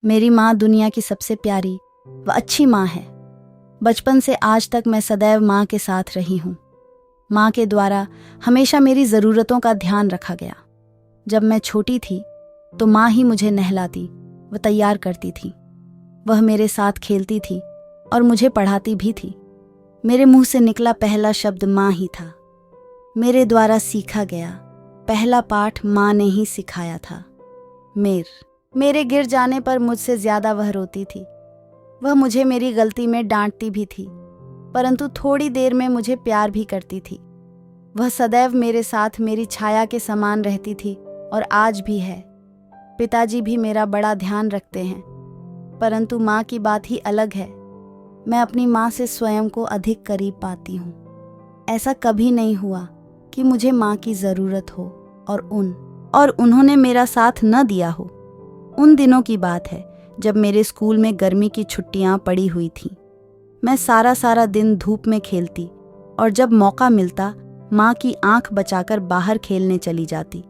मेरी माँ दुनिया की सबसे प्यारी व अच्छी माँ है। बचपन से आज तक मैं सदैव माँ के साथ रही हूँ। माँ के द्वारा हमेशा मेरी ज़रूरतों का ध्यान रखा गया। जब मैं छोटी थी तो माँ ही मुझे नहलाती व तैयार करती थी। वह मेरे साथ खेलती थी और मुझे पढ़ाती भी थी। मेरे मुंह से निकला पहला शब्द माँ ही था। मेरे द्वारा सीखा गया पहला पाठ माँ ने ही सिखाया था। मेरे गिर जाने पर मुझसे ज्यादा वह रोती थी। वह मुझे मेरी गलती में डांटती भी थी, परंतु थोड़ी देर में मुझे प्यार भी करती थी। वह सदैव मेरे साथ मेरी छाया के समान रहती थी और आज भी है। पिताजी भी मेरा बड़ा ध्यान रखते हैं, परंतु माँ की बात ही अलग है। मैं अपनी माँ से स्वयं को अधिक करीब पाती हूँ। ऐसा कभी नहीं हुआ कि मुझे माँ की ज़रूरत हो और उन्होंने मेरा साथ न दिया हो। उन दिनों की बात है जब मेरे स्कूल में गर्मी की छुट्टियां पड़ी हुई थीं। मैं सारा दिन धूप में खेलती और जब मौका मिलता माँ की आंख बचाकर बाहर खेलने चली जाती।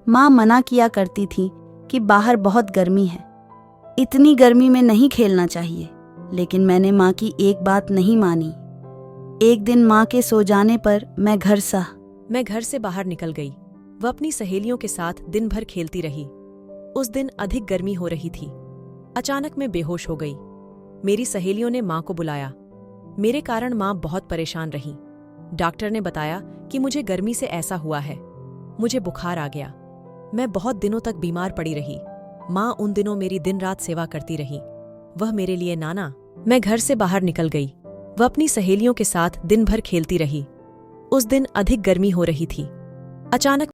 माँ मना किया करती थी कि बाहर बहुत गर्मी है, इतनी गर्मी में नहीं खेलना चाहिए, लेकिन मैंने माँ की एक बात नहीं मानी। एक दिन माँ के सो जाने पर मैं घर से बाहर निकल गई। वह अपनी सहेलियों के साथ दिन भर खेलती रही। उस दिन अधिक गर्मी हो रही थी। अचानक मैं बेहोश हो गई। मेरी सहेलियों ने माँ को बुलाया। मेरे कारण माँ बहुत परेशान रही। डॉक्टर ने बताया कि मुझे गर्मी से ऐसा हुआ है। मुझे बुखार आ गया। मैं बहुत दिनों तक बीमार पड़ी रही। माँ उन दिनों मेरी दिन रात सेवा करती रही। वह मेरे लिए मैं घर से बाहर निकल गई। वह अपनी सहेलियों के साथ दिन भर खेलती रही। उस दिन अधिक गर्मी हो रही थी। अचानक